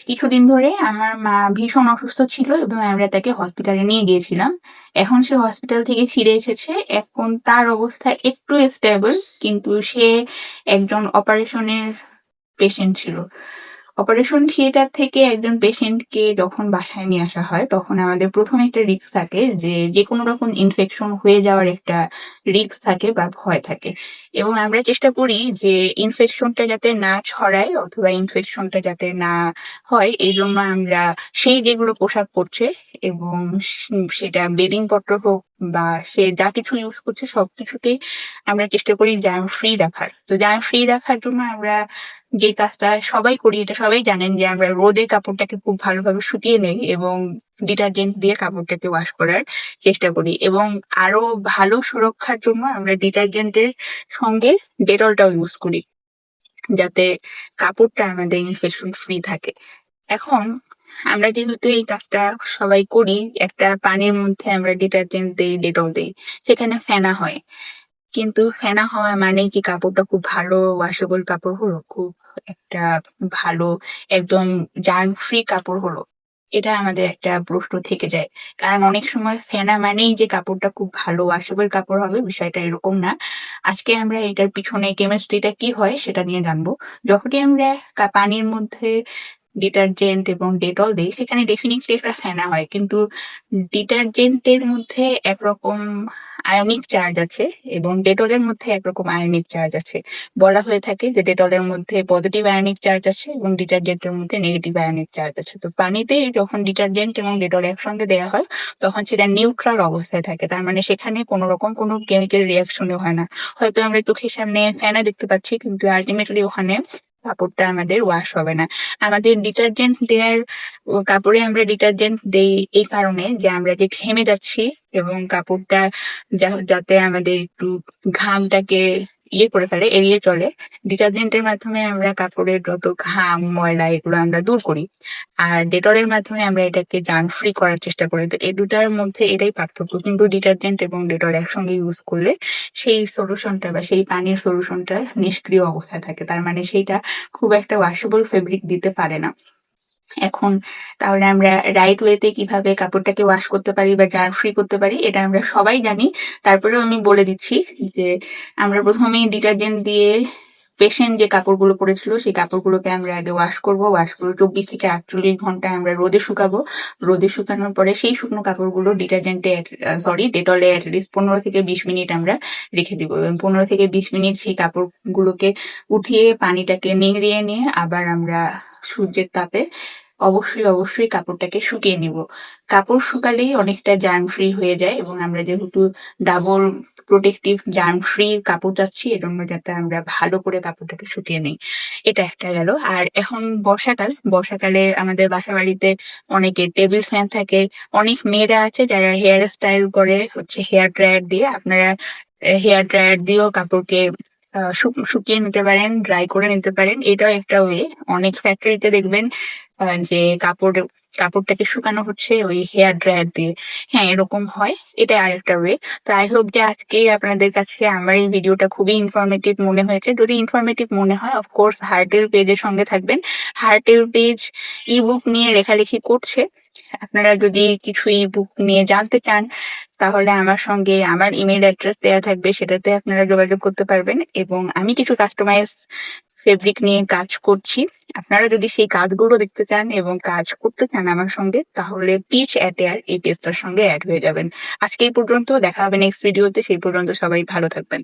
কিছুদিন ধরে আমার মা ভীষণ অসুস্থ ছিল এবং আমরা তাকে হসপিটালে নিয়ে গিয়েছিলাম। এখন সে হসপিটাল থেকে ছিঁড়ে এসেছে। এখন তার অবস্থা একটু স্টেবল, কিন্তু সে একজন অপারেশনের পেশেন্ট ছিল। অপারেশন থিয়েটার থেকে একজন পেশেন্টকে যখন বাসায় নিয়ে আসা হয়, তখন আমাদের প্রথম একটা রিস্ক থাকে যে যেকোনো রকম ইনফেকশন হয়ে যাওয়ার একটা রিস্ক থাকে বা ভয় থাকে। এবং আমরা চেষ্টা করি যে ইনফেকশনটা যাতে না ছড়ায় অথবা ইনফেকশনটা যাতে না হয়, এই জন্য আমরা সেই যেগুলো পোশাক পরছে এবং সেটা বেডিং পত্র হোক বা সে যা কিছু ইউজ করছে সবকিছুতেই আমরা চেষ্টা করি জার্ম ফ্রি রাখার। তো জার্ম ফ্রি রাখার জন্য আমরা যে কাজটা সবাই করি, এটা সবাই জানেন যে আমরা রোদে কাপড়টাকে খুব ভালোভাবে শুকিয়ে নেই এবং ডিটারজেন্ট দিয়ে কাপড়টাকে ওয়াশ করার চেষ্টা করি। এবং আরো ভালো সুরক্ষার জন্য আমরা ডিটারজেন্টের সঙ্গে ডেটলটাও ইউজ করি, যাতে কাপড়টা আমাদের ইনফেকশন ফ্রি থাকে। এখন আমরা যেহেতু এই কাজটা সবাই করি, একটা পানির মধ্যে আমরা ডিটারজেন্ট দেই, ডেটল দেই, সেখানে ফেনা হয়। কিন্তু ফেনা হওয়া মানেই কি কাপড়টা খুব ভালো ওয়াশেবল কাপড় হলো, খুব একটা ভালো একদম জার্ম ফ্রি কাপড় হলো? এটা আমাদের একটা প্রশ্ন থেকে যায়। কারণ অনেক সময় ফেনা মানেই যে কাপড়টা খুব ভালো ওয়াশেবল কাপড় হবে, বিষয়টা এরকম না। আজকে আমরা এটার পিছনে কেমিস্ট্রিটা কি হয় সেটা নিয়ে জানবো। যখনই আমরা পানির মধ্যে ডিটারজেন্ট এবং ডেটল দেই, সেখানে ডেফিনিটলি একটা ফেনা হয়, কিন্তু ডিটারজেন্টের মধ্যে একরকম আয়নিক চার্জ আছে এবং ডেটলের মধ্যে একরকম আয়নিক চার্জ আছে। বলা হয়ে থাকে যে ডেটলের মধ্যে পজিটিভ আয়নিক চার্জ আছে এবং ডিটারজেন্টের মধ্যে নেগেটিভ আয়নিক চার্জ আছে। তো পানিতে যখন ডিটারজেন্ট এবং ডেটল একসঙ্গে দেওয়া হয়, তখন সেটা নিউট্রাল অবস্থায় থাকে। তার মানে সেখানে কোনো রকম কোনো কেমিক্যাল রিয়াকশনও হয় না। হয়তো আমরা চোখের সামনে ফেনা দেখতে পাচ্ছি, কিন্তু আলটিমেটলি ওখানে কাপড়টা আমাদের ওয়াশ হবে না। আমাদের ডিটারজেন্ট দেওয়ার কাপড়ে আমরা ডিটারজেন্ট দেই এই কারণে যে আমরা যে ঘেমে যাচ্ছি এবং কাপড়টা যাতে আমাদের একটু ঘামটাকে করে ফেলে, এড়িয়ে চলে, ডিটারজেন্টের মাধ্যমে আমরা কাপড়ের যত ঘাম ময়লা এগুলো আমরা দূর করি। আর ডেটলের মাধ্যমে আমরা এটাকে জার্ম ফ্রি করার চেষ্টা করি। তো এই দুটার মধ্যে এটাই পার্থক্য। কিন্তু ডিটারজেন্ট এবং ডেটল একসঙ্গে ইউজ করলে সেই সলিউশনটা বা সেই পানির সলিউশনটা নিষ্ক্রিয় অবস্থায় থাকে। তার মানে সেইটা খুব একটা ওয়াশেবল ফেব্রিক দিতে পারে না। এখন তাহলে আমরা রাইট ওয়েতে কিভাবে কাপড়টাকে ওয়াশ করতে পারি বা জার্ম ফ্রি করতে পারি, এটা আমরা সবাই জানি। তারপরেও আমি বলে দিচ্ছি যে আমরা প্রথমেই ডিটারজেন্ট দিয়ে পেশেন্ট যে কাপড়গুলো পরেছিল সেই কাপড়গুলোকে আমরা আগে ওয়াশ করবো। ওয়াশ করে 24 থেকে 48 ঘন্টা আমরা রোদে শুকাবো। রোদে শুকানোর পরে সেই শুকনো কাপড়গুলো ডেটলে অ্যাটলিস্ট 15 থেকে 20 মিনিট আমরা রেখে দিব এবং 15 থেকে 20 মিনিট সেই কাপড়গুলোকে উঠিয়ে পানিটাকে নিংড়িয়ে নিয়ে আবার আমরা সূর্যের তাপে অবশ্যই কাপড়টাকে শুকিয়ে নিব। কাপড় শুকালেই অনেকটা জার্ম ফ্রি হয়ে যায় এবং আমরা যেহেতু ডাবল প্রোটেক্টিভ জার্ম ফ্রি কাপড় চাচ্ছি, এজন্য যাতে আমরা ভালো করে কাপড়টাকে শুকিয়ে নিই। এটা একটা গেল। আর এখন বর্ষাকালে আমাদের বাসা বাড়িতে অনেকের টেবিল ফ্যান থাকে। অনেক মেয়েরা আছে যারা হেয়ার স্টাইল করে হচ্ছে হেয়ার ড্রায়ার দিয়ে। আপনারা হেয়ার ড্রায়ার দিয়েও কাপড়কে শুকিয়ে নিতে পারেন, ড্রাই করে নিতে পারেন। এটাও একটা ওয়ে। অনেক ফ্যাক্টরিতে দেখবেন যে কাপড়টাকে শুকানো হচ্ছে ওই হেয়ার ড্রায়ার দিয়ে। হ্যাঁ, এরকম হয়। এটা আরেকটা ওয়ে। তো আই হোপ যে আজকে আপনাদের কাছে আমার এই ভিডিওটা খুবই ইনফরমেটিভ মনে হয়েছে। যদি ইনফরমেটিভ মনে হয়, অফকোর্স হার্টের পেজের সঙ্গে থাকবেন। হার্টের পেজ ইবুক নিয়ে লেখালেখি করছে। আপনারা যদি কিছু ইবুক নিয়ে জানতে চান, তাহলে আমার সঙ্গে আমার ইমেল অ্যাড্রেস দেওয়া থাকবে, সেটাতে আপনারা যোগাযোগ করতে পারবেন। এবং আমি কিছু কাস্টমাইজ ফেব্রিক নিয়ে কাজ করছি। আপনারা যদি সেই কাজগুলো দেখতে চান এবং কাজ করতে চান আমার সঙ্গে, তাহলে পিচ অ্যাট এয়ার এই পেজটার সঙ্গে অ্যাড হয়ে যাবেন। আজকে এই পর্যন্ত, দেখা হবে নেক্সট ভিডিওতে। সেই পর্যন্ত সবাই ভালো থাকবেন।